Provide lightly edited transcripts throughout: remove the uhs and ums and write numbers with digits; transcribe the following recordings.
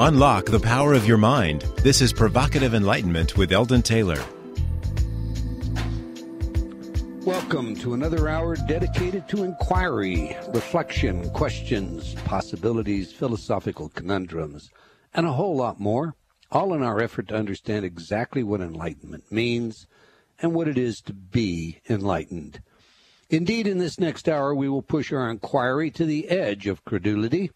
Unlock the power of your mind. This is Provocative Enlightenment with Eldon Taylor. Welcome to another hour dedicated to inquiry, reflection, questions, possibilities, philosophical conundrums, and a whole lot more, all in our effort to understand exactly what enlightenment means and what it is to be enlightened. Indeed, in this next hour, we will push our inquiry to the edge of credulity,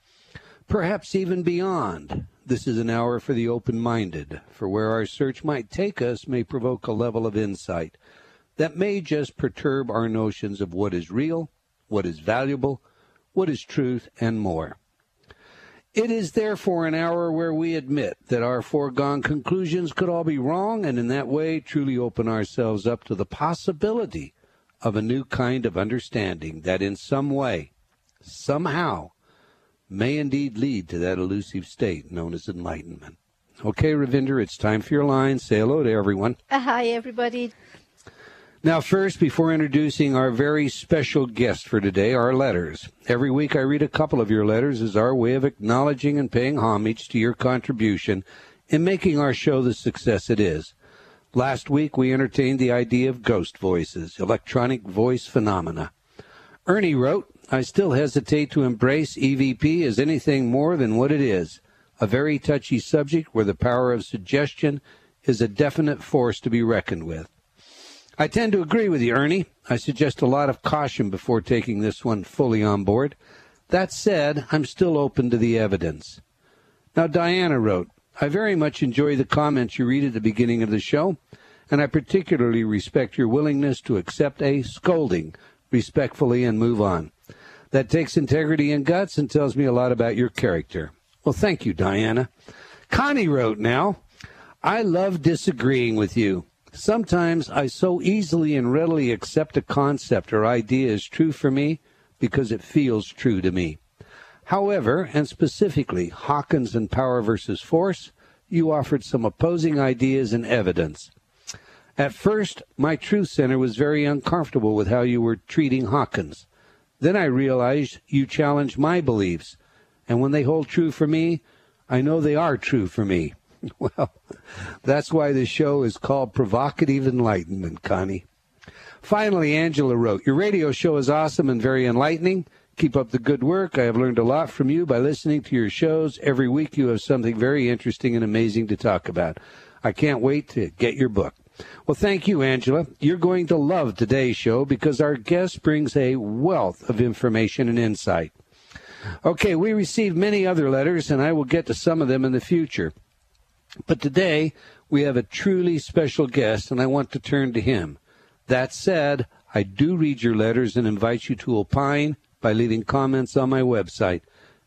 perhaps even beyond. This is an hour for the open-minded, for where our search might take us may provoke a level of insight that may just perturb our notions of what is real, what is valuable, what is truth, and more. It is therefore an hour where we admit that our foregone conclusions could all be wrong, and in that way truly open ourselves up to the possibility of a new kind of understanding that in some way, somehow, may indeed lead to that elusive state known as enlightenment. Okay, Ravinder, it's time for your line. Say hello to everyone. Hi, everybody. Now, first, before introducing our very special guest for today, our letters. Every week I read a couple of your letters as our way of acknowledging and paying homage to your contribution in making our show the success it is. Last week we entertained the idea of ghost voices, electronic voice phenomena. Ernie wrote, I still hesitate to embrace EVP as anything more than what it is, a very touchy subject where the power of suggestion is a definite force to be reckoned with. I tend to agree with you, Ernie. I suggest a lot of caution before taking this one fully on board. That said, I'm still open to the evidence. Now, Diana wrote, I very much enjoy the comments you read at the beginning of the show, and I particularly respect your willingness to accept a scolding respectfully and move on. That takes integrity and guts and tells me a lot about your character. Well, thank you, Diana. Connie wrote now, I love disagreeing with you. Sometimes I so easily and readily accept a concept or idea as true for me because it feels true to me. However, and specifically Hawkins and Power versus Force, you offered some opposing ideas and evidence. At first, my truth center was very uncomfortable with how you were treating Hawkins. Then I realized you challenged my beliefs, and when they hold true for me, I know they are true for me. Well, that's why the show is called Provocative Enlightenment, Connie. Finally, Angela wrote, your radio show is awesome and very enlightening. Keep up the good work. I have learned a lot from you by listening to your shows. Every week you have something very interesting and amazing to talk about. I can't wait to get your book. Well, thank you, Angela. You're going to love today's show because our guest brings a wealth of information and insight. Okay, we received many other letters, and I will get to some of them in the future. But today, we have a truly special guest, and I want to turn to him. That said, I do read your letters and invite you to opine by leaving comments on my website,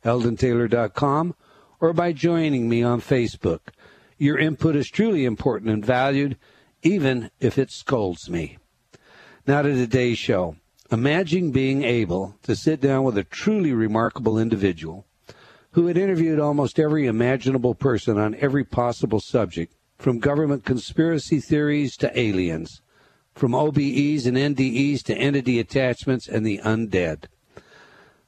eldontaylor.com, or by joining me on Facebook. Your input is truly important and valued, even if it scolds me. Now to today's show. Imagine being able to sit down with a truly remarkable individual who had interviewed almost every imaginable person on every possible subject, from government conspiracy theories to aliens, from OBEs and NDEs to entity attachments and the undead,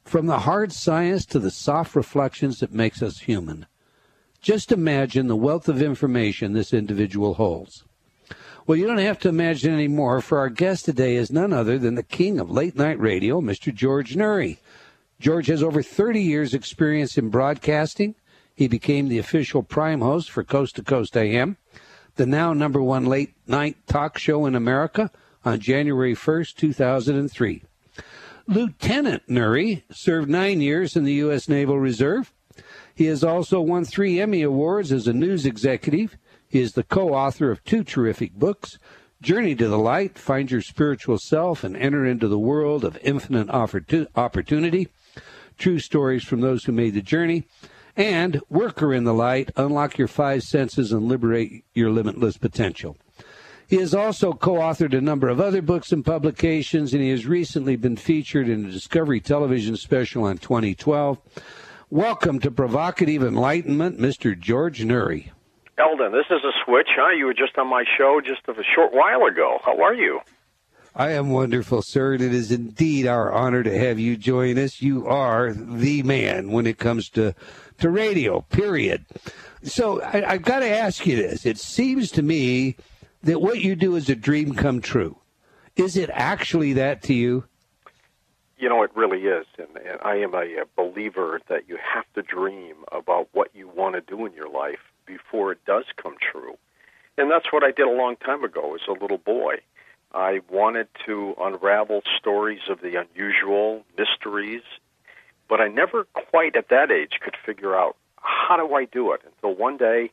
from the hard science to the soft reflections that makes us human. Just imagine the wealth of information this individual holds. Well, you don't have to imagine any more, for our guest today is none other than the king of late-night radio, Mr. George Noory. George has over 30 years' experience in broadcasting. He became the official prime host for Coast to Coast AM, the now #1 late-night talk show in America, on January 1st, 2003. Lieutenant Noory served 9 years in the U.S. Naval Reserve. He has also won 3 Emmy Awards as a news executive. He is the co-author of 2 terrific books, Journey to the Light, Find Your Spiritual Self and Enter into the World of Infinite Opportunity, True Stories from Those Who Made the Journey, and Worker in the Light, Unlock Your 5 Senses and Liberate Your Limitless Potential. He has also co-authored a number of other books and publications, and he has recently been featured in a Discovery television special on 2012. Welcome to Provocative Enlightenment, Mr. George Noory. Eldon, this is a switch, huh? You were just on my show just a short while ago. How are you? I am wonderful, sir. It is indeed our honor to have you join us. You are the man when it comes to radio, period. So I've got to ask you this. It seems to me that what you do is a dream come true. Is it actually that to you? You know, it really is. And I am a believer that you have to dream about what you want to do in your life before it does come true. And that's what I did a long time ago as a little boy. I wanted to unravel stories of the unusual, mysteries, but I never quite at that age could figure out how do I do it. Until one day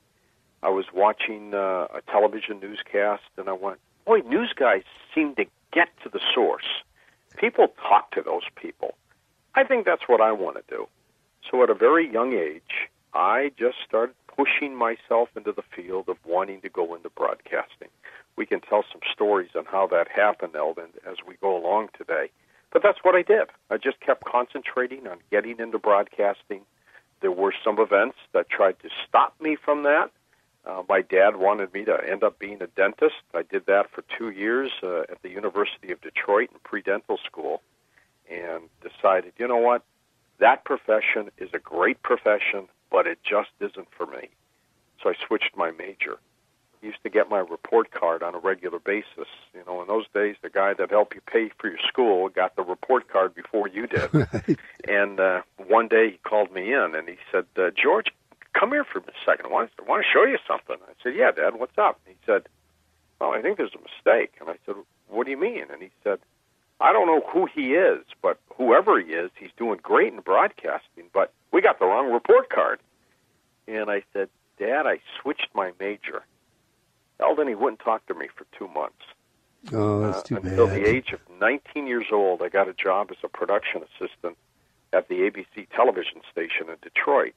I was watching a television newscast, and I went, boy, news guys seem to get to the source. People talk to those people. I think that's what I want to do. So at a very young age, I just started pushing myself into the field of wanting to go into broadcasting. We can tell some stories on how that happened, Eldon, as we go along today. But that's what I did. I just kept concentrating on getting into broadcasting. There were some events that tried to stop me from that. My dad wanted me to end up being a dentist. I did that for 2 years at the University of Detroit in pre-dental school, and decided, you know what, that profession is a great profession, but it just isn't for me. So I switched my major. I used to get my report card on a regular basis. You know, in those days, the guy that helped you pay for your school got the report card before you did. Right. And one day he called me in, and he said, George, come here for a second. I want to show you something. I said, yeah, Dad, what's up? And he said, well, I think there's a mistake. And I said, what do you mean? And he said, I don't know who he is, but whoever he is, he's doing great in broadcasting, but we got the wrong report card. And I said, Dad, I switched my major. Eldon, he wouldn't talk to me for 2 months. Oh, that's too bad. Until the age of 19 years old, I got a job as a production assistant at the ABC television station in Detroit.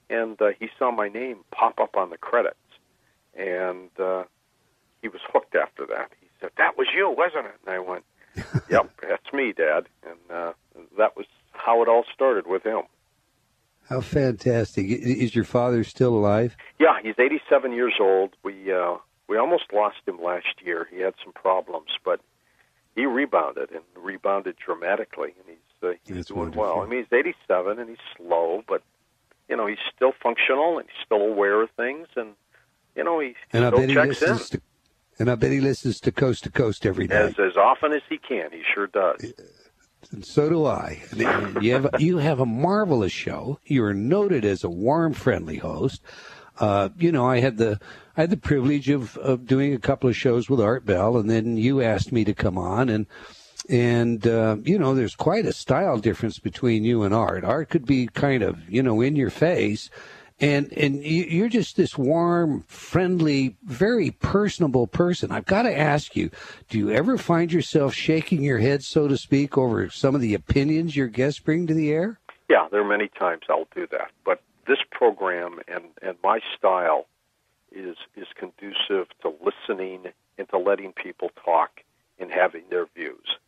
And he saw my name pop up on the credits. And he was hooked after that. He said, that was you, wasn't it? And I went, yep, that's me, Dad. And that was how it all started with him. How fantastic. Is your father still alive? Yeah, he's 87 years old. We almost lost him last year. He had some problems, but he rebounded dramatically, and he's doing wonderful. well. I mean, he's 87, and he's slow, but, you know, he's still functional, and he's still aware of things, and, you know, he still checks in. And I bet he listens to Coast every day. As often as he can. He sure does. And so do I. You have a marvelous show. You're noted as a warm, friendly host. You know, I had the privilege of doing a couple of shows with Art Bell, and then you asked me to come on, and you know, there's quite a style difference between you and Art. Art could be kind of, you know, in your face, and you're just this warm, friendly, very personable person. I've got to ask you, do you ever find yourself shaking your head, so to speak, over some of the opinions your guests bring to the air? Yeah, there are many times I'll do that, but this program and my style is conducive to listening and to letting people talk and having their views.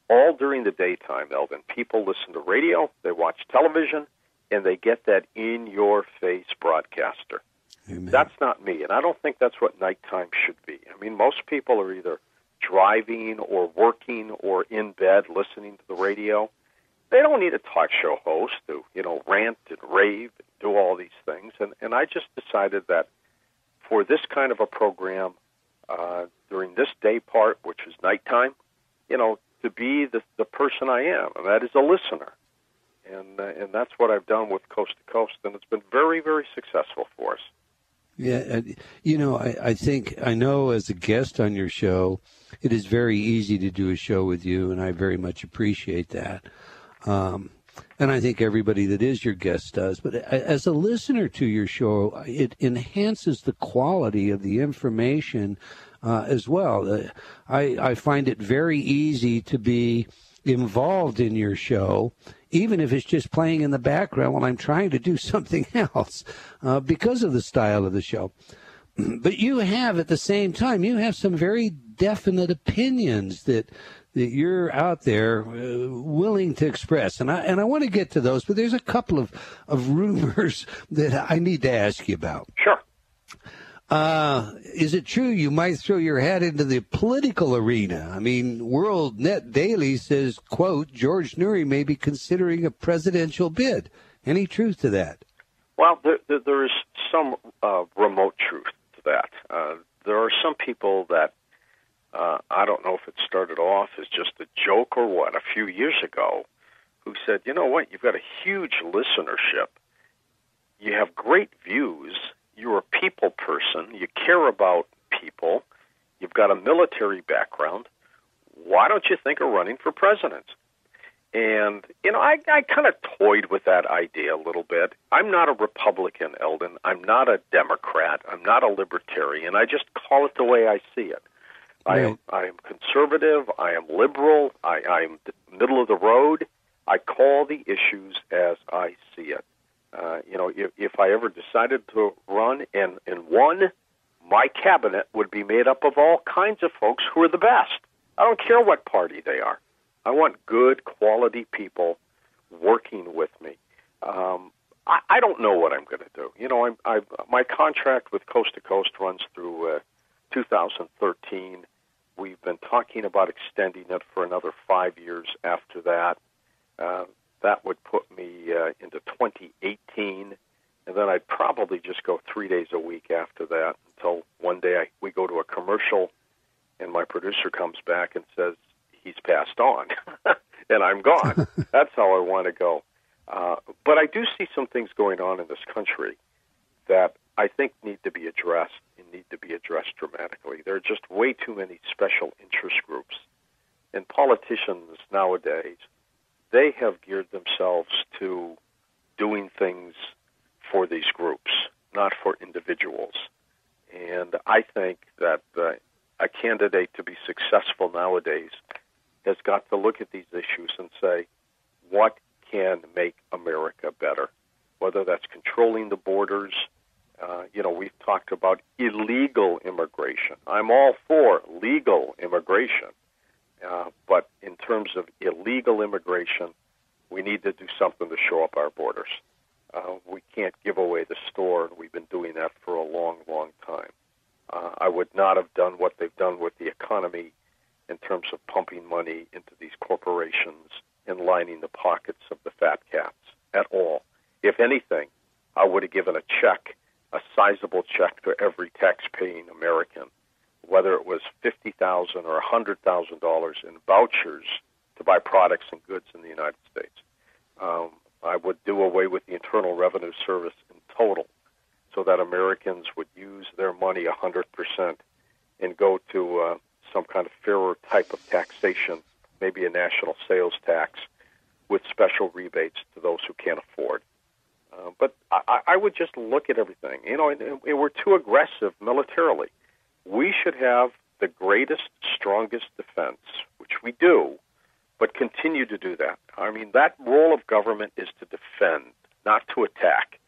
All during the daytime, Eldon, people listen to radio, they watch television, and they get that in-your-face broadcaster. Amen. That's not me, and I don't think that's what nighttime should be. I mean, most people are either driving or working or in bed listening to the radio. They don't need a talk show host to, you know, rant and rave and do all these things. And I just decided that for this kind of a program, during this day part, which is nighttime, you know, to be the person I am, and that is a listener. And that's what I've done with Coast to Coast, and it's been very, very successful for us. Yeah, you know, I know as a guest on your show, it is very easy to do a show with you, and I very much appreciate that. And I think everybody that is your guest does. But as a listener to your show, it enhances the quality of the information as well. I find it very easy to be involved in your show, even if it's just playing in the background while I'm trying to do something else, because of the style of the show. But you have, at the same time, you have some very definite opinions that you're out there willing to express. And I want to get to those, but there's a couple of rumors that I need to ask you about. Sure. Is it true you might throw your hat into the political arena? I mean, World Net Daily says, quote, George Noory may be considering a presidential bid. Any truth to that? Well, there is some remote truth to that. There are some people that, I don't know if it started off as just a joke or what, a few years ago, who said, you know what, you've got a huge listenership. You have great views. You're a people person. You care about people. You've got a military background. Why don't you think of running for president? And, you know, I kind of toyed with that idea a little bit. I'm not a Republican, Eldon. I'm not a Democrat. I'm not a libertarian. I just call it the way I see it. Right. I am conservative. I am liberal. I'm middle of the road. I call the issues as I see it. You know, if I ever decided to run and won, my cabinet would be made up of all kinds of folks who are the best. I don't care what party they are. I want good, quality people working with me. I don't know what I'm going to do. You know, my contract with Coast to Coast runs through 2013. We've been talking about extending it for another 5 years after that. That would put me into 2018, and then I'd probably just go 3 days a week after that until one day we go to a commercial, and my producer comes back and says he's passed on, and I'm gone. That's how I want to go. But I do see some things going on in this country that I think need to be addressed and need to be addressed dramatically. There are just way too many special interest groups, and politicians nowadays, they have geared themselves to doing things for these groups, not for individuals. And I think that a candidate to be successful nowadays has got to look at these issues and say, what can make America better? Whether that's controlling the borders. You know, we've talked about illegal immigration. I'm all for legal immigration. But in terms of illegal immigration, we need to do something to shore up our borders. We can't give away the store. We've been doing that for a long, long time. I would not have done what they've done with the economy in terms of pumping money into these corporations and lining the pockets of the fat cats at all. If anything, I would have given a check, a sizable check to every tax-paying American, whether it was $50,000 or $100,000 in vouchers to buy products and goods in the United States. I would do away with the Internal Revenue Service in total so that Americans would use their money 100% and go to some kind of fairer type of taxation, maybe a national sales tax with special rebates to those who can't afford. But I would just look at everything. You know, and we're too aggressive militarily. We should have the greatest, strongest defense, which we do, but continue to do that. I mean, that role of government is to defend, not to attack.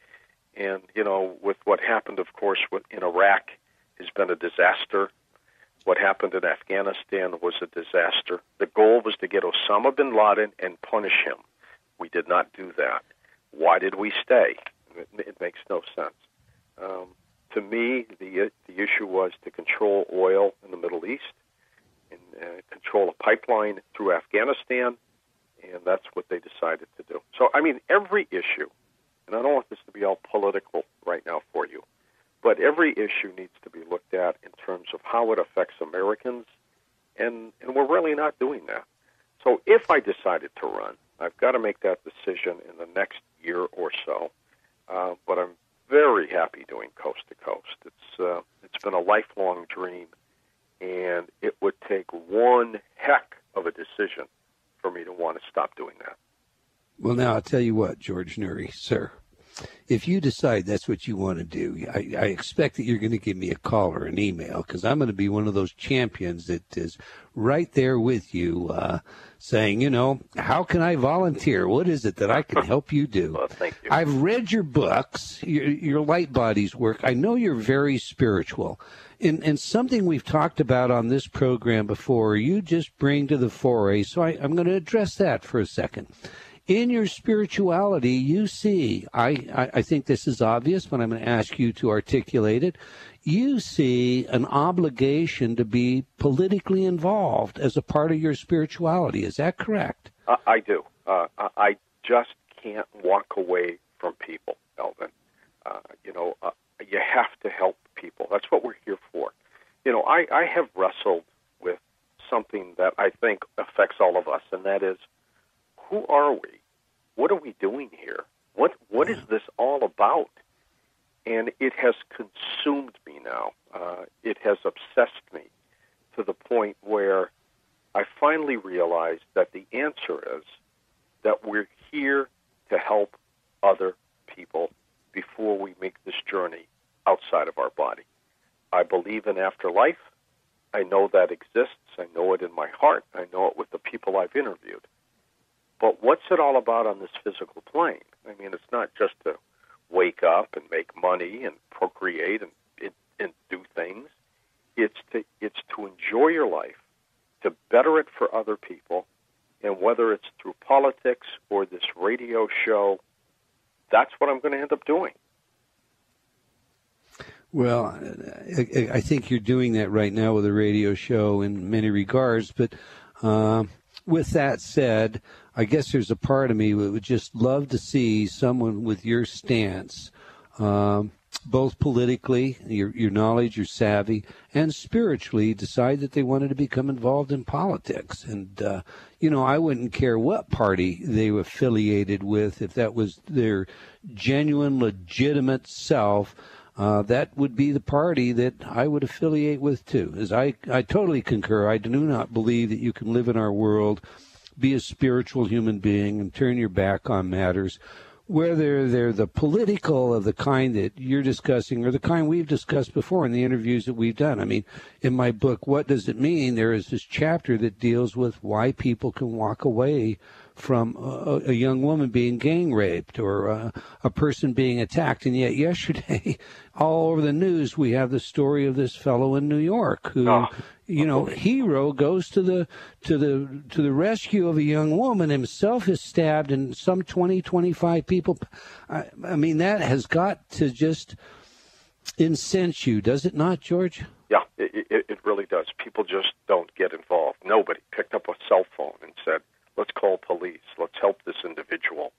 And, you know, with what happened, of course, in Iraq has been a disaster. What happened in Afghanistan was a disaster. The goal was to get Osama bin Laden and punish him. We did not do that. Why did we stay? It makes no sense. To me, the issue was to control oil in the Middle East and control a pipeline through Afghanistan, and that's what they decided to do. So, I mean, every issue, and I don't want this to be all political right now for you, but every issue needs to be looked at in terms of how it affects Americans, and we're really not doing that. So if I decided to run, I've got to make that decision in the next year or so, but I'm very happy doing Coast to Coast. It's been a lifelong dream, and it would take one heck of a decision for me to want to stop doing that. Well, now, I'll tell you what, George Noory, sir. If you decide that's what you want to do, I expect that you're going to give me a call or an email, because I'm going to be one of those champions that is right there with you saying, you know, how can I volunteer? What is it that I can help you do? Well, thank you. I've read your books, your Light Bodies work. I know you're very spiritual. And something we've talked about on this program before, you just bring to the foray, so I'm going to address that for a second. in your spirituality, you see, I think this is obvious, but I'm going to ask you to articulate it. You see an obligation to be politically involved as a part of your spirituality. Is that correct? I do. I just can't walk away from people, Eldon. You have to help people. That's what we're here for. I have wrestled with something that I think affects all of us, and that is, who are we? What are we doing here? What is this all about? And it has consumed me now. It has obsessed me to the point where I finally realized that the answer is that we're here to help other people before we make this journey outside of our body. I believe in afterlife. I know that exists. I know it in my heart. I know it with the people I've interviewed. But what's it all about on this physical plane? I mean, it's not just to wake up and make money and procreate and do things. It's to enjoy your life, to better it for other people, and whether it's through politics or this radio show, that's what I'm going to end up doing. Well, I think you're doing that right now with a radio show in many regards, but with that said, I guess there's a part of me that would just love to see someone with your stance, both politically, your knowledge, your savvy, and spiritually, decide that they wanted to become involved in politics. And, I wouldn't care what party they were affiliated with. If that was their genuine, legitimate self, that would be the party that I would affiliate with, too. As I totally concur. I do not believe that you can live in our world, be a spiritual human being, and turn your back on matters, whether they're the political of the kind that you're discussing or the kind we've discussed before in the interviews that we've done. I mean, in my book, What Does It Mean?, there is this chapter that deals with why people can walk away from a young woman being gang raped or a person being attacked. And yet yesterday, all over the news, we have the story of this fellow in New York who, hero goes to the rescue of a young woman, himself is stabbed, and some 20, 25 people. I mean, that has got to just incense you, does it not, George? Yeah, it really does. People just don't get involved. Nobody picked up a cell phone and said, let's call police. Let's help this individual.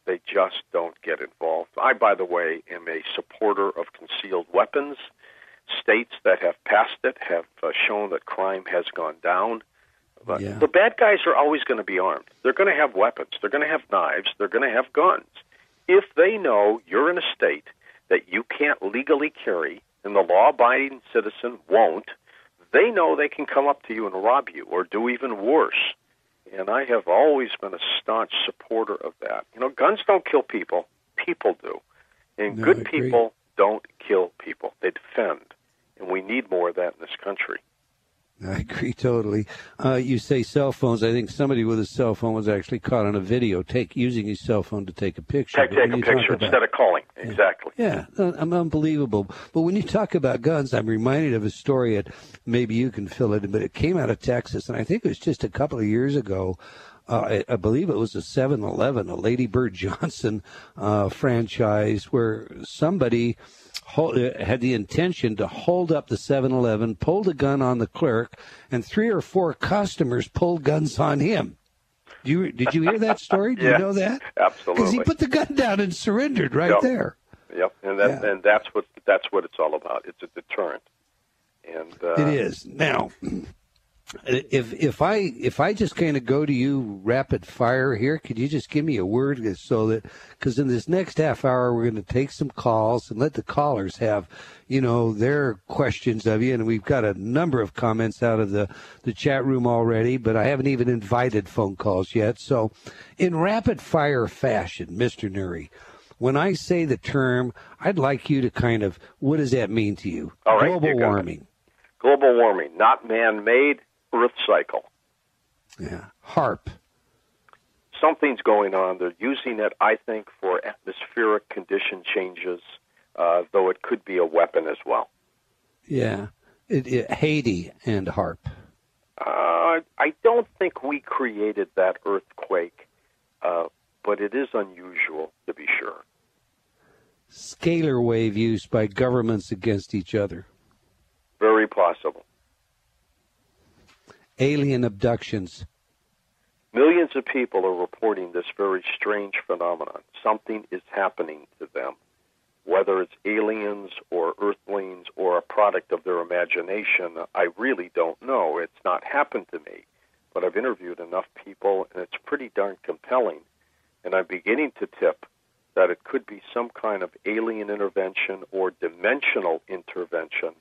They just don't get involved. I, by the way, am a supporter of concealed weapons. States that have passed it have shown that crime has gone down. But the bad guys are always going to be armed. They're going to have weapons. They're going to have knives. They're going to have guns. If they know you're in a state that you can't legally carry, and the law-abiding citizen won't, they know they can come up to you and rob you or do even worse. And I have always been a staunch supporter of that. Guns don't kill people. People do. And good people don't kill people. They defend. And we need more of that in this country. I agree totally. You say cell phones. I think somebody with a cell phone was actually caught on a video using his cell phone to take a picture. Take a picture instead of calling. Exactly. Yeah, unbelievable. But when you talk about guns, I'm reminded of a story that maybe you can fill it in, but it came out of Texas, and I think it was just a couple of years ago. I believe it was a 7-Eleven, a Lady Bird Johnson franchise, where somebody had the intention to hold up the 7-Eleven, pulled a gun on the clerk, and 3 or 4 customers pulled guns on him. Did you hear that story? Do you know that? Absolutely. Because he put the gun down and surrendered there. Yep, and that's what it's all about. It's a deterrent. And it is. Now, if I just kind of go to you rapid fire here, could you just give me a word so that, because in this next half hour we're going to take some calls and let the callers have, their questions of you, and we've got a number of comments out of the chat room already, but I haven't even invited phone calls yet. So in rapid fire fashion, Mr. Noory, when I say the term, I'd like you to kind of, what does that mean to you? All right, global warming. Global warming, not man-made. Earth cycle. Yeah. HARP. Something's going on. They're using it, I think, for atmospheric condition changes, though it could be a weapon as well. Yeah. Haiti and HARP. I don't think we created that earthquake. but it is unusual, to be sure. Scalar wave use by governments against each other. Very possible. Alien abductions. Millions of people are reporting this very strange phenomenon. Something is happening to them, whether it's aliens or earthlings or a product of their imagination. I really don't know. It's not happened to me, but I've interviewed enough people, and it's pretty darn compelling. And I'm beginning to tip that it could be some kind of alien intervention or dimensional intervention,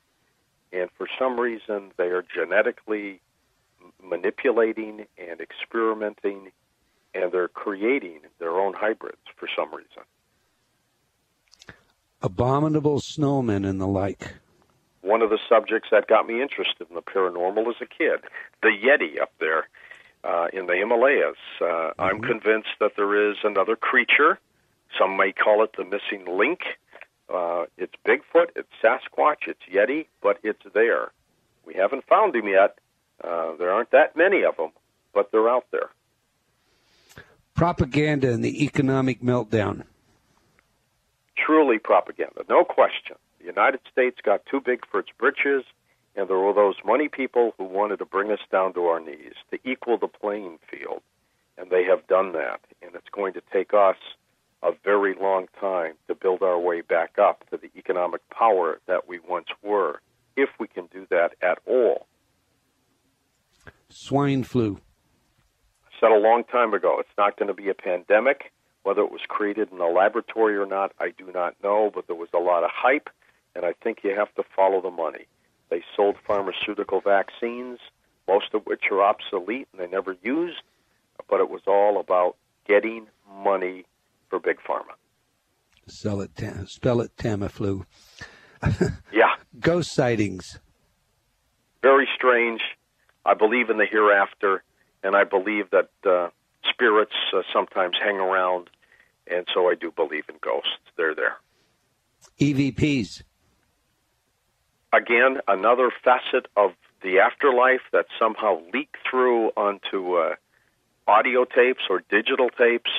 and for some reason they are genetically manipulating and experimenting, and they're creating their own hybrids for some reason. Abominable snowmen and the like. One of the subjects that got me interested in the paranormal as a kid, the Yeti up there in the Himalayas. I'm convinced that there is another creature. Some may call it the missing link. It's Bigfoot, it's Sasquatch, it's Yeti, but it's there. We haven't found him yet. There aren't that many of them, but they're out there. Propaganda and the economic meltdown. Truly propaganda, no question. The United States got too big for its britches, and there were those money people who wanted to bring us down to our knees, to equal the playing field, and they have done that, and it's going to take us a very long time to build our way back up to the economic power that we once were, if we can do that at all. Swine flu. I said a long time ago, it's not going to be a pandemic. Whether it was created in a laboratory or not, I do not know, but there was a lot of hype, and I think you have to follow the money. They sold pharmaceutical vaccines, most of which are obsolete and they never used, but it was all about getting money for Big Pharma. Spell it Tamiflu. Yeah. Ghost sightings. Very strange. I believe in the hereafter, and I believe that spirits sometimes hang around, and so I do believe in ghosts. They're there. EVPs. Again, another facet of the afterlife that somehow leaked through onto audio tapes or digital tapes.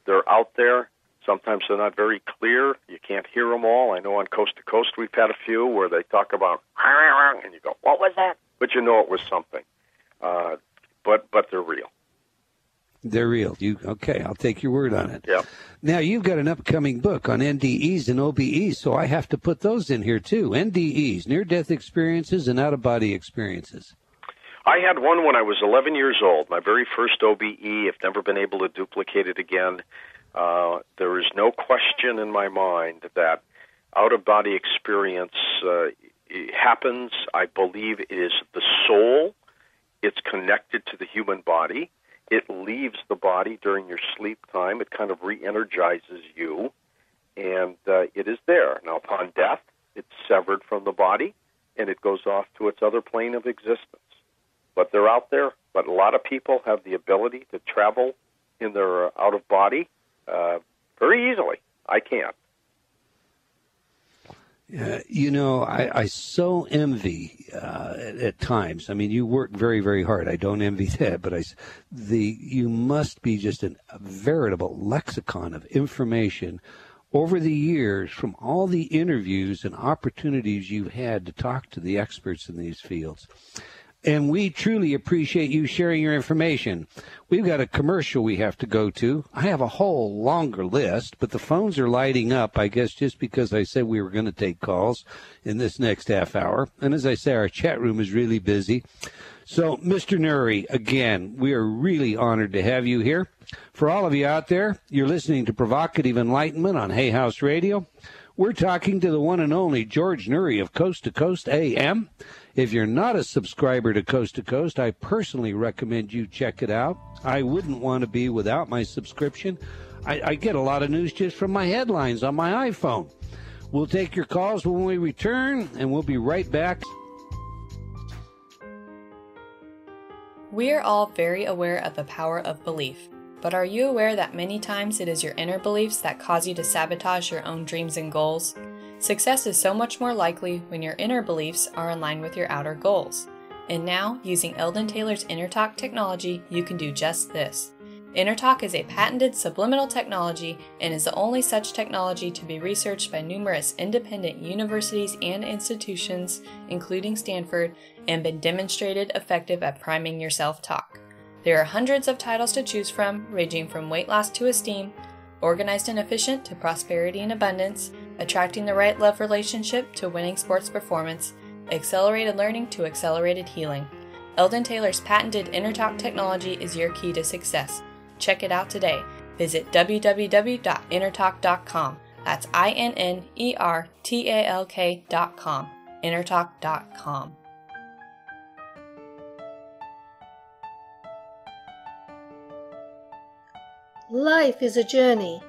They're out there. Sometimes they're not very clear. You can't hear them all. I know on Coast to Coast we've had a few where they talk about, and you go, what was that? But you know it was something. But they're real. They're real. Okay, I'll take your word on it. Yeah. Now, you've got an upcoming book on NDEs and OBEs, so I have to put those in here, too. NDEs, near-death experiences and out-of-body experiences. I had one when I was 11 years old, my very first OBE. I've never been able to duplicate it again. There is no question in my mind that out-of-body experience happens. I believe it is the soul. It's connected to the human body. It leaves the body during your sleep time. It kind of re-energizes you, and it is there. Now, upon death, it's severed from the body, and it goes off to its other plane of existence. But they're out there, but a lot of people have the ability to travel in their out-of-body very easily. I can't. I so envy at times. I mean, you work very, very hard. I don't envy that, but you must be just a veritable lexicon of information over the years from all the interviews and opportunities you've had to talk to the experts in these fields. And we truly appreciate you sharing your information. We've got a commercial we have to go to. I have a whole longer list, but the phones are lighting up, I guess, just because I said we were going to take calls in this next half hour. And as I say, our chat room is really busy. So, Mr. Noory, again, we are really honored to have you here. For all of you out there, you're listening to Provocative Enlightenment on Hay House Radio. We're talking to the one and only George Noory of Coast to Coast AM. If you're not a subscriber to Coast, I personally recommend you check it out. I wouldn't want to be without my subscription. I get a lot of news just from my headlines on my iPhone. We'll take your calls when we return, and we'll be right back. We're all very aware of the power of belief. But are you aware that many times it is your inner beliefs that cause you to sabotage your own dreams and goals? Success is so much more likely when your inner beliefs are in line with your outer goals. And now, using Eldon Taylor's Inner Talk technology, you can do just this. InnerTalk is a patented subliminal technology and is the only such technology to be researched by numerous independent universities and institutions, including Stanford, and been demonstrated effective at priming your self-talk. There are hundreds of titles to choose from, ranging from weight loss to esteem, organized and efficient to prosperity and abundance, attracting the right love relationship to winning sports performance, accelerated learning to accelerated healing. Eldon Taylor's patented InnerTalk technology is your key to success. Check it out today. Visit www.innertalk.com. That's INNERTALK.com. InnerTalk.com. Life is a journey.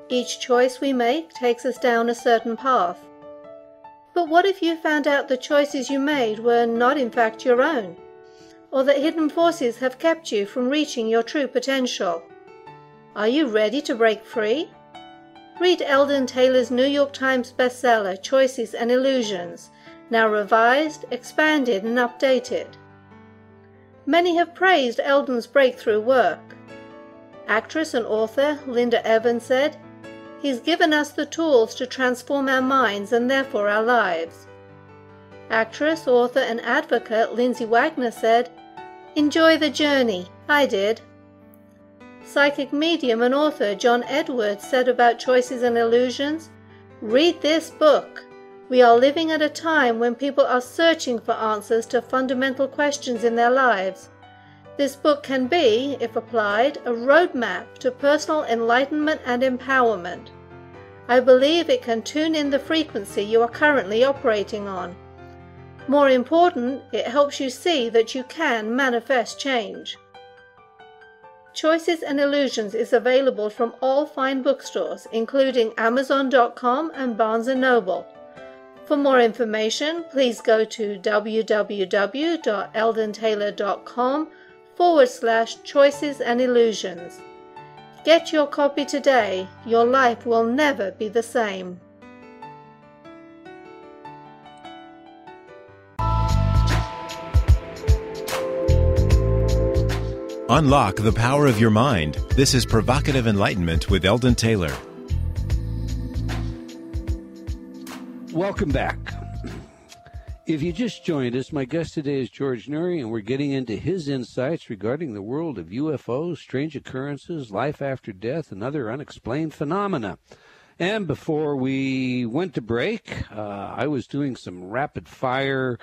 Each choice we make takes us down a certain path. But what if you found out the choices you made were not in fact your own, or that hidden forces have kept you from reaching your true potential? Are you ready to break free? Read Eldon Taylor's New York Times bestseller, Choices and Illusions, now revised, expanded, and updated. Many have praised Eldon's breakthrough work. Actress and author Linda Evans said, "He's given us the tools to transform our minds and therefore our lives." Actress, author, and advocate Lindsay Wagner said, "Enjoy the journey. I did." Psychic medium and author John Edwards said about Choices and Illusions, "Read this book. We are living at a time when people are searching for answers to fundamental questions in their lives. This book can be, if applied, a roadmap to personal enlightenment and empowerment. I believe it can tune in the frequency you are currently operating on. More important, it helps you see that you can manifest change." Choices and Illusions is available from all fine bookstores, including Amazon.com and Barnes & Noble. For more information, please go to www.eldontaylor.com/Choices and Illusions. Get your copy today. Your life will never be the same. Unlock the power of your mind. This is Provocative Enlightenment with Eldon Taylor. Welcome back. If you just joined us, my guest today is George Noory, and we're getting into his insights regarding the world of UFOs, strange occurrences, life after death, and other unexplained phenomena. And before we went to break, I was doing some rapid-fire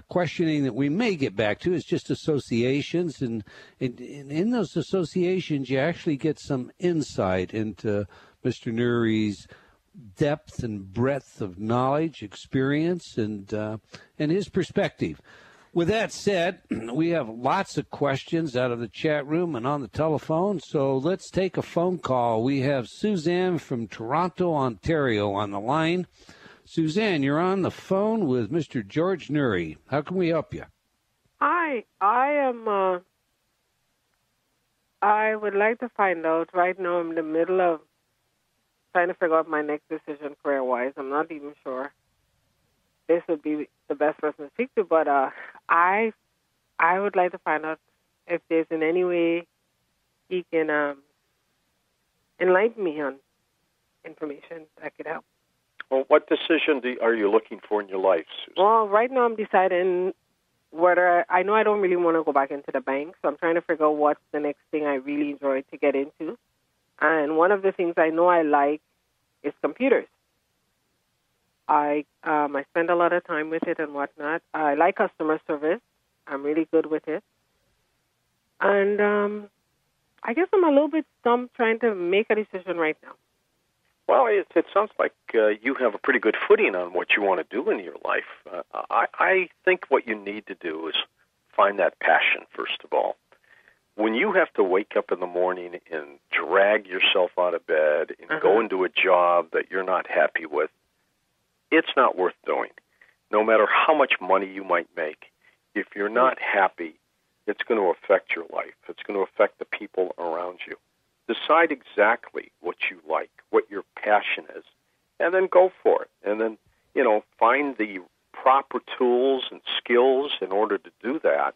questioning that we may get back to. It's just associations, and in those associations, you actually get some insight into Mr. Noory's depth and breadth of knowledge, experience, and his perspective. With that said, we have lots of questions out of the chat room and on the telephone, so let's take a phone call. We have Suzanne from Toronto, Ontario on the line. Suzanne, you're on the phone with Mr. George Noory. How can we help you? Hi, I would like to find out. Right now I'm in the middle of trying to figure out my next decision career-wise. I'm not even sure this would be the best person to speak to, but I would like to find out if there's in any way he can enlighten me on information that could help. Well, what decision are you looking for in your life, Susan? Well, right now I'm deciding whether I know I don't really want to go back into the bank, so I'm trying to figure out what's the next thing I really enjoy to get into. And one of the things I know I like is computers. I spend a lot of time with it and whatnot. I like customer service. I'm really good with it. And I guess I'm a little bit stumped trying to make a decision right now. Well, it sounds like you have a pretty good footing on what you want to do in your life. I think what you need to do is find that passion, first of all. When you have to wake up in the morning and drag yourself out of bed and go into a job that you're not happy with, it's not worth doing. No matter how much money you might make, if you're not happy, it's going to affect your life. It's going to affect the people around you. Decide exactly what you like, what your passion is, and then go for it. And then, find the proper tools and skills in order to do that.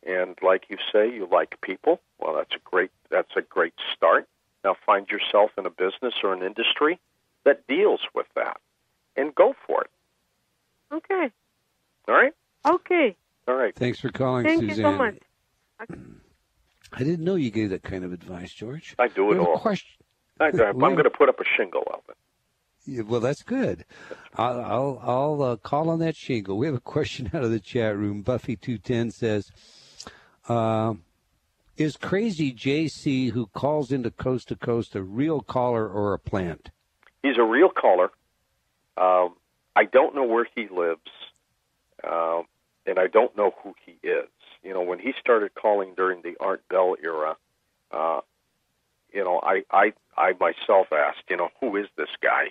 And like you say, you like people. Well, that's a great start. Now find yourself in a business or an industry that deals with that, and go for it. Okay. All right? Okay. All right. Thanks for calling, Thank Suzanne. you so much. I didn't know you gave that kind of advice, George. I do it all. I'm going to put up a shingle, Eldon. Yeah, well, that's good. I'll call on that shingle. We have a question out of the chat room. Buffy210 says, is Crazy JC who calls into Coast to Coast a real caller or a plant? He's a real caller. I don't know where he lives, and I don't know who he is. You know, when he started calling during the Art Bell era, you know, I myself asked, you know, who is this guy?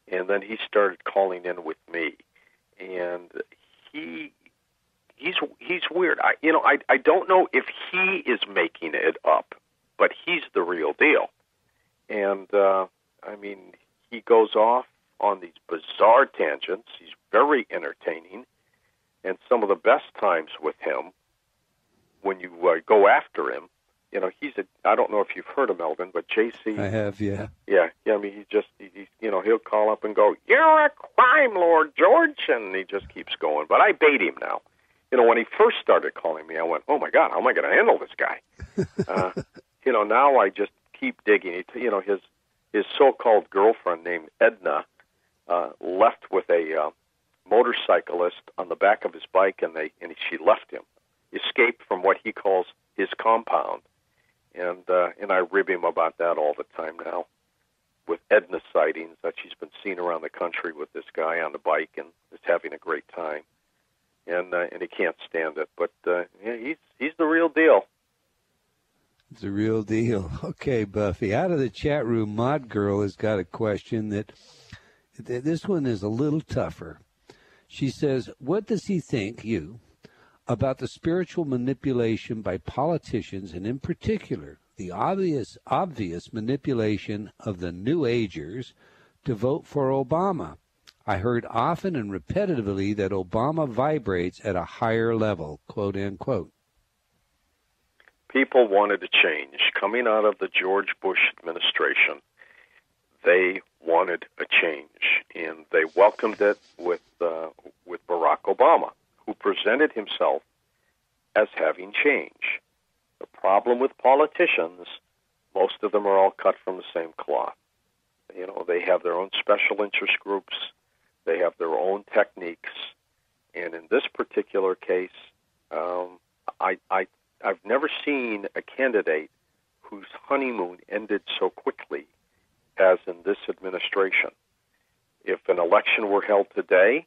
And then he started calling in with me, and he's weird. I don't know if he is making it up, but he's the real deal. And I mean, he goes off on these bizarre tangents. He's very entertaining, and some of the best times with him, when you go after him, you know, I don't know if you've heard of Eldon, but JC. I have, yeah. Yeah, I mean, he's you know, he'll call up and go, "You're a crime lord, George," and he just keeps going. But I bait him now. You know, when he first started calling me, I went, "Oh my God, how am I going to handle this guy?" You know, now I just keep digging. You know, his so-called girlfriend named Edna left with a motorcyclist on the back of his bike, and she left him, escaped from what he calls his compound, and I rib him about that all the time now, with Edna sightings that she's been seen around the country with this guy on the bike and is having a great time, and he can't stand it. But yeah, he's the real deal. It's a real deal. Okay, Buffy. Out of the chat room, Mod Girl has got a question that this one is a little tougher. She says, what does he think, you, about the spiritual manipulation by politicians, and in particular, the obvious manipulation of the New Agers to vote for Obama? I heard often and repetitively that Obama vibrates at a higher level, quote, end quote. People wanted to change. Coming out of the George Bush administration, they wanted a change, and they welcomed it with Barack Obama, who presented himself as having change. The problem with politicians, most of them are all cut from the same cloth. You know, they have their own special interest groups, they have their own techniques, and in this particular case, I've never seen a candidate whose honeymoon ended so quickly as in this administration. If an election were held today,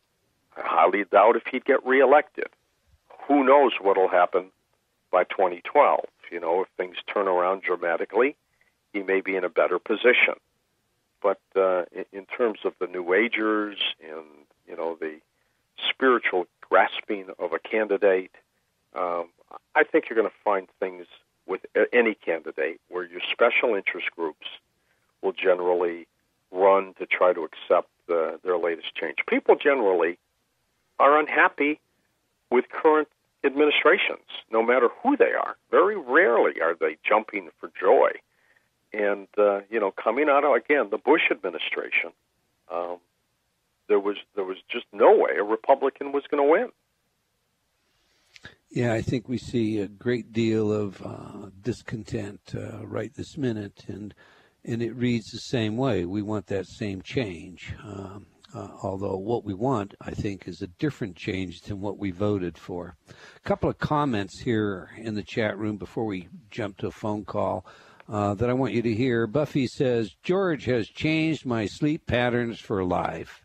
I highly doubt if he'd get reelected. Who knows what will happen by 2012? You know, if things turn around dramatically, he may be in a better position. But in terms of the New Agers and, you know, the spiritual grasping of a candidate, I think you're going to find things with any candidate where your special interest groups will generally run to try to accept their latest change. People generally are unhappy with current administrations, no matter who they are. Very rarely are they jumping for joy. And, you know, coming out of, again, the Bush administration, there was just no way a Republican was going to win. Yeah, I think we see a great deal of discontent right this minute, and it reads the same way. We want that same change, although what we want, I think, is a different change than what we voted for. A couple of comments here in the chat room before we jump to a phone call that I want you to hear. Buffy says, George has changed my sleep patterns for life.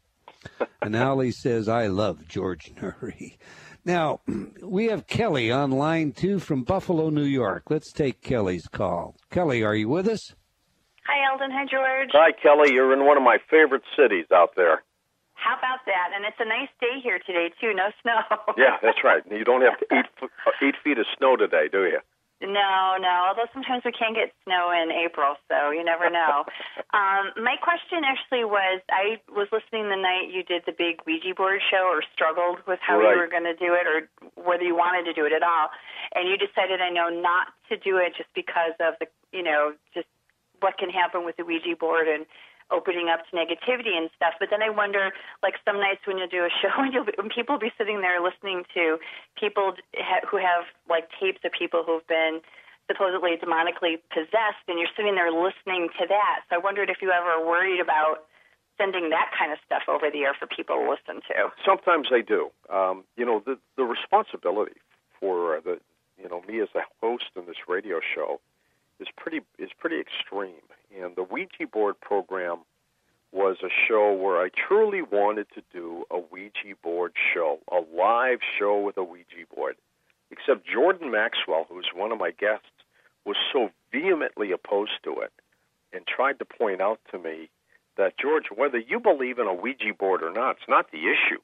And Allie says, I love George Noory. Now, we have Kelly on line 2 from Buffalo, New York. Let's take Kelly's call. Kelly, are you with us? Hi, Eldon. Hi, George. Hi, Kelly. You're in one of my favorite cities out there. How about that? And it's a nice day here today, too. No snow. Yeah, that's right. You don't have to eat feet of snow today, do you? No. Although sometimes we can get snow in April, so you never know. My question actually was, I was listening the night you did the big Ouija board show, or struggled with how you were going to do it, or whether you wanted to do it at all, and you decided, I know, not to do it just because of the, just what can happen with the Ouija board and opening up to negativity and stuff. But then I wonder, like some nights when you do a show, when people will be sitting there listening to people who have like tapes of people who've been supposedly demonically possessed, and you're sitting there listening to that. So I wondered if you ever worried about sending that kind of stuff over the air for people to listen to. Sometimes they do. The responsibility for me as a host in this radio show is pretty extreme. And the Ouija board program was a show where I truly wanted to do a Ouija board show, a live show with a Ouija board. Except Jordan Maxwell, who was one of my guests, was so vehemently opposed to it and tried to point out to me that, George, whether you believe in a Ouija board or not, it's not the issue.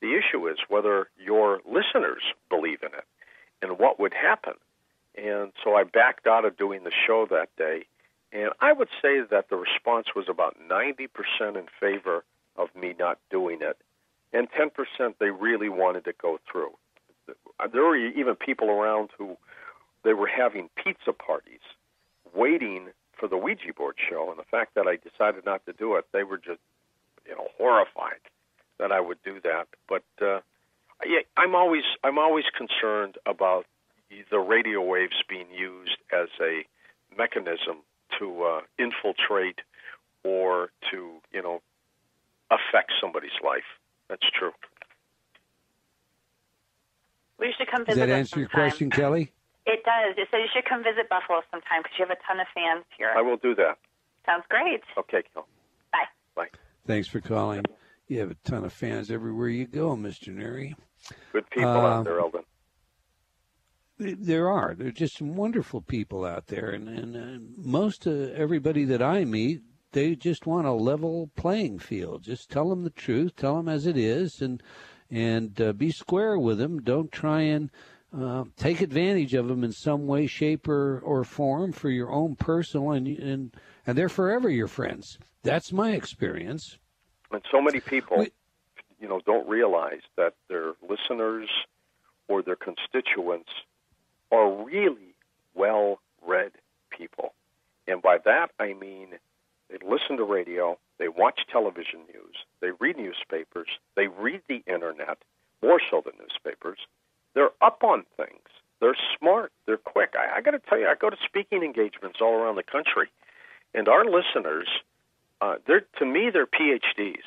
The issue is whether your listeners believe in it and what would happen. And so I backed out of doing the show that day. And I would say that the response was about 90% in favor of me not doing it, and 10% they really wanted to go through. There were even people around who they were having pizza parties waiting for the Ouija board show, and the fact that I decided not to do it, they were just, horrified that I would do that. But I'm always concerned about the radio waves being used as a mechanism to infiltrate or to, affect somebody's life. That's true. We should come Does visit that answer your question, Kelly? It does. It says you should come visit Buffalo sometime because you have a ton of fans here. I will do that. Sounds great. Okay, Kel. Bye. Bye. Thanks for calling. You have a ton of fans everywhere you go, Mr. Noory. Good people out there, Eldon. There are. There are just some wonderful people out there, and most everybody that I meet, they just want a level playing field. Just tell them the truth, tell them as it is, and be square with them. Don't try and take advantage of them in some way, shape, or form for your own personal, and they're forever your friends. That's my experience. And so many people, don't realize that their listeners or their constituents are really well-read people. And by that, I mean they listen to radio, they watch television news, they read newspapers, they read the Internet, more so than newspapers. They're up on things. They're smart. They're quick. I got to tell you, I go to speaking engagements all around the country, and our listeners, to me, they're PhDs.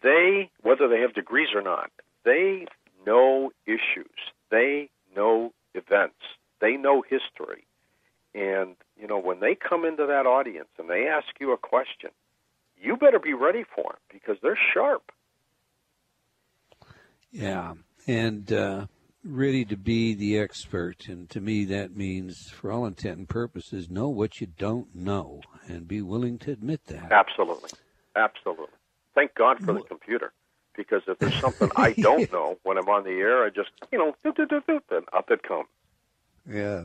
They, whether they have degrees or not, they know issues. They know events. They know history. And, when they come into that audience and they ask you a question, you better be ready for them because they're sharp. Yeah, and ready to be the expert. And to me, that means, for all intent and purposes, know what you don't know and be willing to admit that. Absolutely. Absolutely. Thank God for the computer, because if there's something I don't know when I'm on the air, I just, and up it comes. Yeah.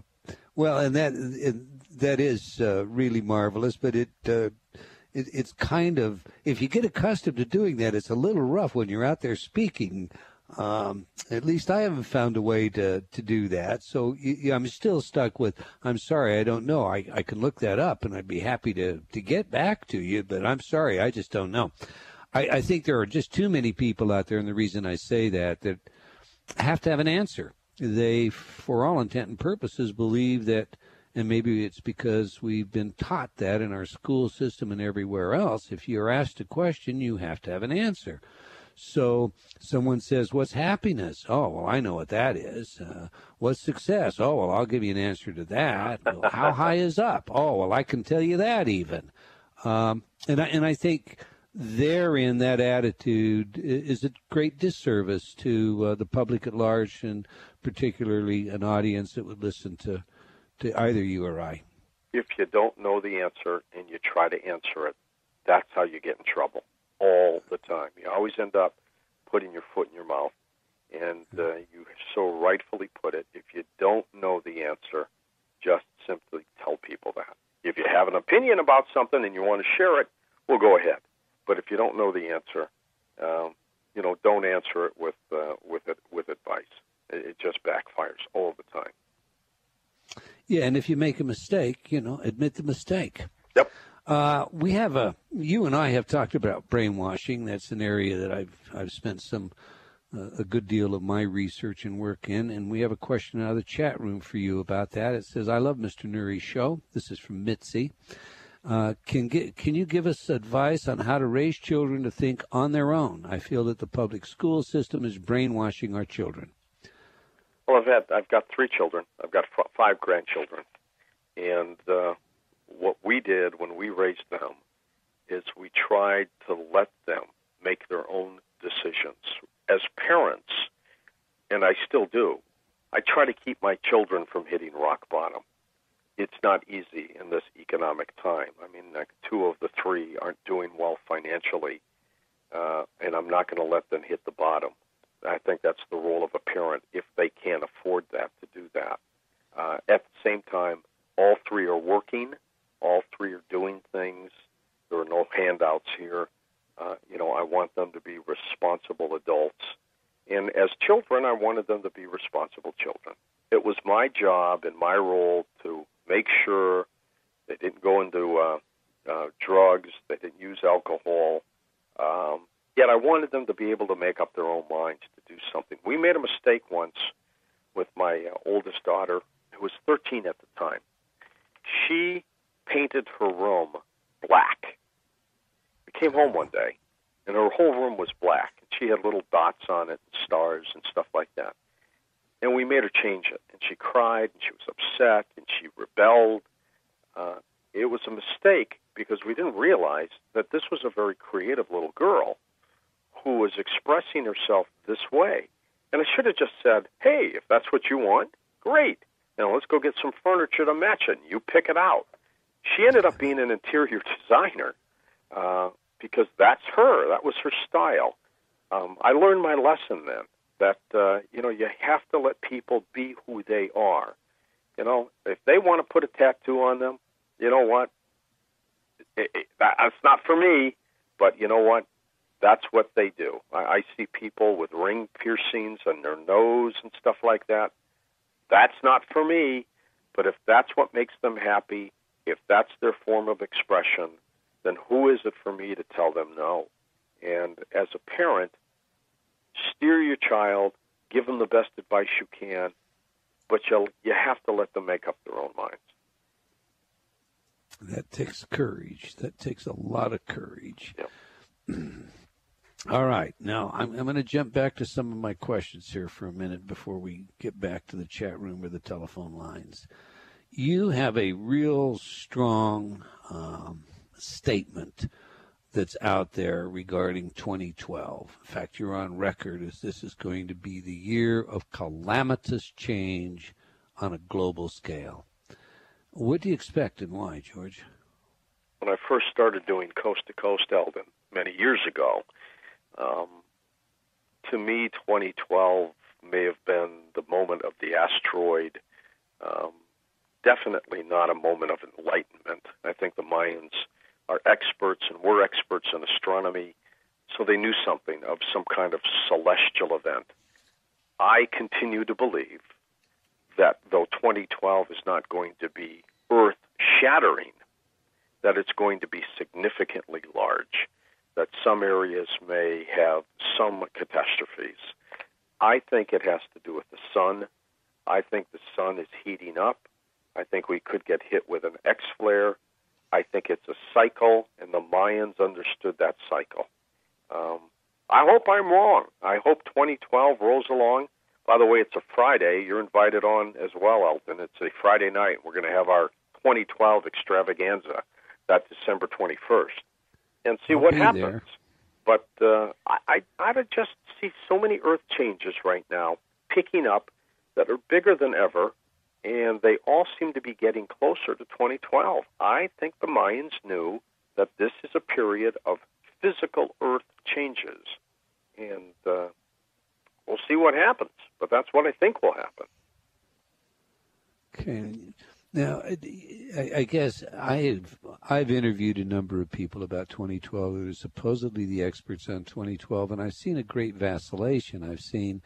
Well, and that is really marvelous, but it's kind of, if you get accustomed to doing that, it's a little rough when you're out there speaking. At least I haven't found a way to do that. So I'm still stuck with, I'm sorry, I don't know. I can look that up, and I'd be happy to get back to you, but I'm sorry, I just don't know. I think there are just too many people out there, and the reason I say that have to have an answer. They, for all intent and purposes, believe that, and maybe it's because we've been taught that in our school system and everywhere else, if you're asked a question, you have to have an answer. So someone says, what's happiness? Oh, well, I know what that is. What's success? Oh, well, I'll give you an answer to that. Well, how high is up? Oh, well, I can tell you that even. And I think therein, that attitude is a great disservice to the public at large, and particularly an audience that would listen to either you or I. If you don't know the answer and you try to answer it, that's how you get in trouble all the time. You always end up putting your foot in your mouth. And you so rightfully put it, if you don't know the answer, just simply tell people that. If you have an opinion about something and you want to share it, well, go ahead. But if you don't know the answer, don't answer it with advice. It just backfires all the time. Yeah, and if you make a mistake, admit the mistake. Yep. You and I have talked about brainwashing. That's an area that I've spent a good deal of my research and work in, and we have a question out of the chat room for you about that. It says, I love Mr. Noory's show. This is from Mitzi. Can you give us advice on how to raise children to think on their own? I feel that the public school system is brainwashing our children. Well, I've got 3 children. I've got 5 grandchildren, and what we did when we raised them is we tried to let them make their own decisions. As parents, and I still do, I try to keep my children from hitting rock bottom. It's not easy in this economic time. I mean, 2 of the 3 aren't doing well financially, and I'm not going to let them hit the bottom. I think that's the role of a parent if they can't afford that, to do that. At the same time, all 3 are working. All 3 are doing things. There are no handouts here. I want them to be responsible adults. And as children, I wanted them to be responsible children. It was my job and my role to make sure they didn't go into drugs, they didn't use alcohol. Yet I wanted them to be able to make up their own minds to do something. We made a mistake once with my oldest daughter, who was 13 at the time. She painted her room black. We came home one day, and her whole room was black. She had little dots on it, and stars and stuff like that. And we made her change it, and she cried, and she was upset, and she rebelled. It was a mistake because we didn't realize that this was a very creative little girl who was expressing herself this way. And I should have just said, hey, if that's what you want, great. Now let's go get some furniture to match it, and you pick it out. She ended up being an interior designer because that's her. That was her style. I learned my lesson then, that, you have to let people be who they are. If they want to put a tattoo on them, you know what? That's not for me, but you know what? That's what they do. I see people with ring piercings on their nose and stuff like that. That's not for me, but if that's what makes them happy, if that's their form of expression, then who is it for me to tell them no? And as a parent, steer your child, give them the best advice you can, but you have to let them make up their own minds. That takes courage. That takes a lot of courage. Yep. All right. Now, I'm going to jump back to some of my questions here for a minute before we get back to the chat room or the telephone lines. You have a real strong statement that's out there regarding 2012. In fact, you're on record as this is going to be the year of calamitous change on a global scale. What do you expect and why, George? When I first started doing Coast to Coast, Eldon, many years ago, to me, 2012 may have been the moment of the asteroid. Definitely not a moment of enlightenment. I think the Mayans are experts, and we're experts in astronomy, so they knew something of some kind of celestial event. I continue to believe that though 2012 is not going to be earth-shattering, that it's going to be significantly large, that some areas may have some catastrophes. I think it has to do with the sun. I think the sun is heating up. I think we could get hit with an X-flare. I think it's a cycle, and the Mayans understood that cycle. I hope I'm wrong. I hope 2012 rolls along. By the way, it's a Friday. You're invited on as well, Eldon. It's a Friday night. We're going to have our 2012 extravaganza, that December 21st, and see what happens. There. But I just see so many earth changes right now picking up that are bigger than ever, and they all seem to be getting closer to 2012. I think the Mayans knew that this is a period of physical earth changes, and we'll see what happens, but that's what I think will happen. Okay. I guess I've interviewed a number of people about 2012 who are supposedly the experts on 2012, and I've seen a great vacillation. I've seen,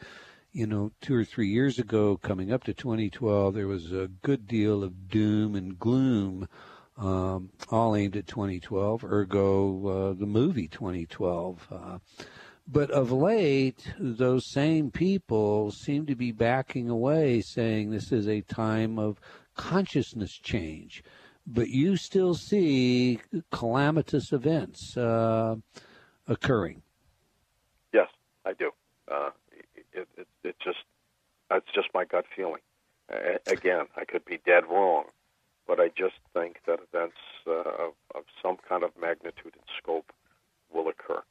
2 or 3 years ago, coming up to 2012, there was a good deal of doom and gloom, all aimed at 2012, ergo the movie 2012. But of late, those same people seem to be backing away, saying this is a time of consciousness change. But you still see calamitous events occurring. Yes, I do. That's just my gut feeling. Again, I could be dead wrong, but I just think that events of some kind of magnitude and scope will occur.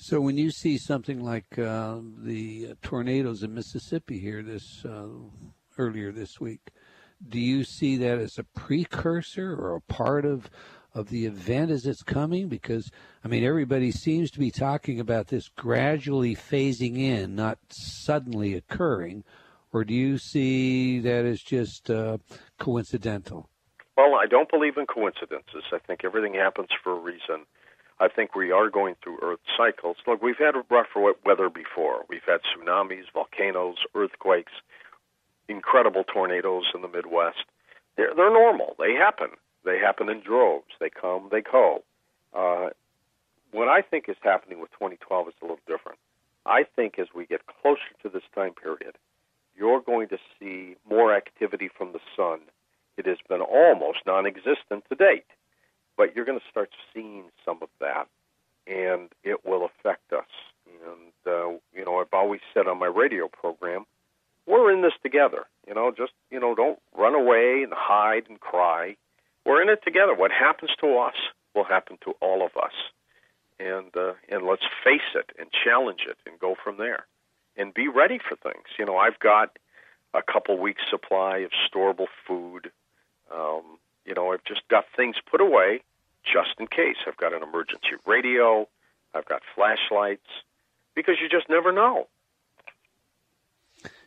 So when you see something like the tornadoes in Mississippi here earlier this week, do you see that as a precursor or a part of the event as it's coming? Because, everybody seems to be talking about this gradually phasing in, not suddenly occurring. Or do you see that as just coincidental? Well, I don't believe in coincidences. I think everything happens for a reason. I think we are going through Earth cycles. Look, we've had rough weather before. We've had tsunamis, volcanoes, earthquakes, incredible tornadoes in the Midwest. They're normal. They happen. They happen in droves. They come, they go. What I think is happening with 2012 is a little different. I think as we get closer to this time period, you're going to see more activity from the sun. It has been almost non-existent to date. But you're going to start seeing some of that, and it will affect us. And, I've always said on my radio program, we're in this together. Don't run away and hide and cry. We're in it together. What happens to us will happen to all of us. And let's face it and challenge it and go from there. And be ready for things. I've got a couple weeks' supply of storable food. I've just got things put away just in case. I've got an emergency radio. I've got flashlights, because you just never know.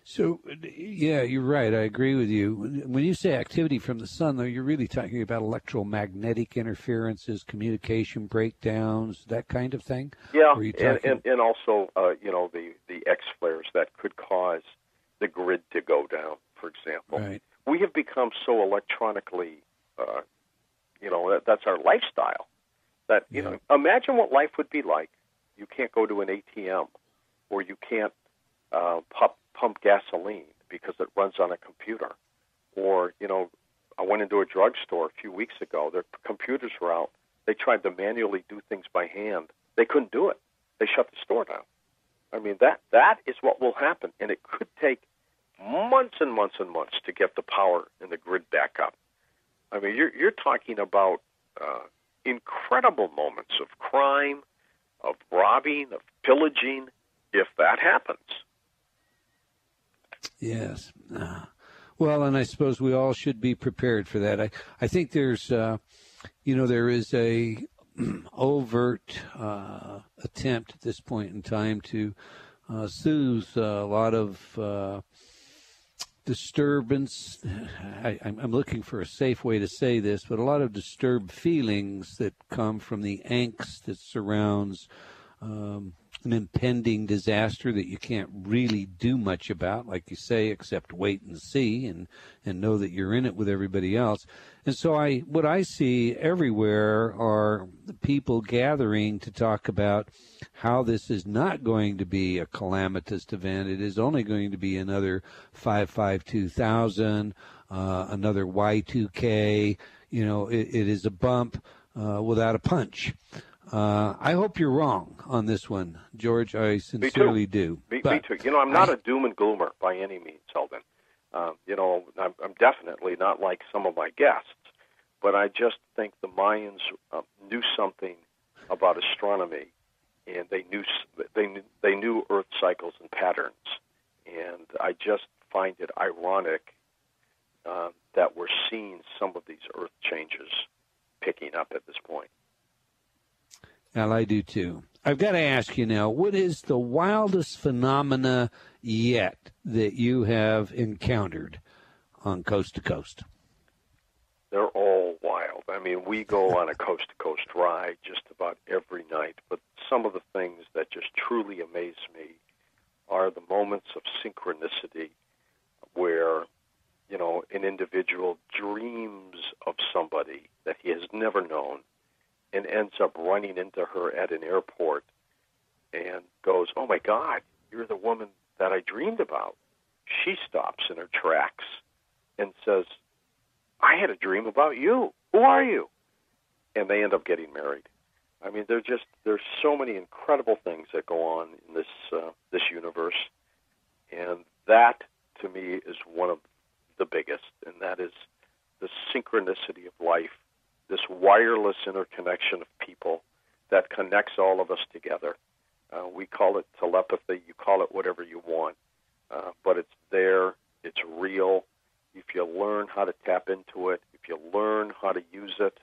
So, yeah, you're right. I agree with you. When you say activity from the sun, though, you're really talking about electromagnetic interferences, communication breakdowns, that kind of thing? Yeah, and also, the X flares that could cause the grid to go down, for example. Right. We have become so electronically, that's our lifestyle. That, imagine what life would be like. You can't go to an ATM, or you can't pump gasoline because it runs on a computer. Or, I went into a drugstore a few weeks ago. Their computers were out. They tried to manually do things by hand. They couldn't do it. They shut the store down. That is what will happen, and it could take months and months and months to get the power and the grid back up. You're talking about incredible moments of crime, of robbing, of pillaging, if that happens. Yes. Well, and I suppose we all should be prepared for that. I think there's, there is a overt attempt at this point in time to soothe a lot of disturbance. I'm looking for a safe way to say this, but a lot of disturbed feelings that come from the angst that surrounds an impending disaster that you can't really do much about, like you say, except wait and see and know that you're in it with everybody else. And so what I see everywhere are people gathering to talk about how this is not going to be a calamitous event. It is only going to be another 552,000, another Y2K. It is a bump without a punch. I hope you're wrong on this one, George. I sincerely do. Me too. I'm not a doom and gloomer by any means, Eldon. I'm definitely not like some of my guests, but I just think the Mayans knew something about astronomy, and they knew Earth cycles and patterns, and I just find it ironic that we're seeing some of these Earth changes picking up at this point. Well, I do too. I've got to ask you now, what is the wildest phenomena yet that you have encountered on Coast to Coast? mean, we go on a coast-to-coast ride just about every night, but some of the things that just truly amaze me are the moments of synchronicity where, you know, an individual dreams of somebody that he has never known and ends up running into her at an airport and goes, "Oh, my God, you're the woman that I dreamed about." She stops in her tracks and says, "I had a dream about you. Who are you?" And they end up getting married. I mean, there's so many incredible things that go on in this universe, and that to me is one of the biggest, and that is the synchronicity of life, this wireless interconnection of people that connects all of us together. We call it telepathy. You call it whatever you want, but it's there. It's real. If you learn how to tap into it, if you learn how to use it,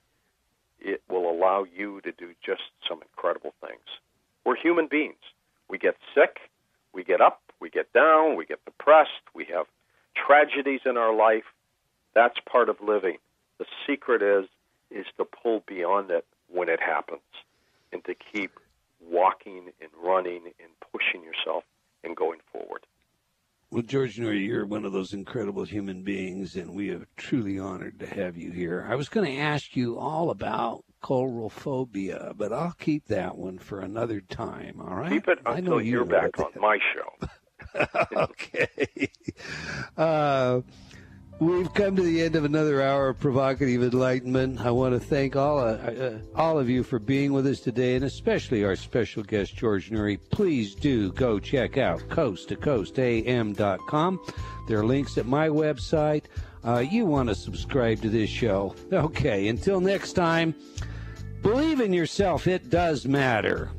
it will allow you to do just some incredible things. We're human beings. We get sick, we get up, we get down, we get depressed, we have tragedies in our life. That's part of living. The secret is to pull beyond it when it happens and to keep walking and running and pushing yourself and going forward. Well, George Noory, you're one of those incredible human beings, and we are truly honored to have you here. I was going to ask you all about coulrophobia, but I'll keep that one for another time, all right? Keep it until you're back on my show. Okay. We've come to the end of another hour of Provocative Enlightenment. I want to thank all of you for being with us today, and especially our special guest, George Noory. Please do go check out coasttocoastam.com. There are links at my website. You want to subscribe to this show. Okay, until next time, believe in yourself. It does matter.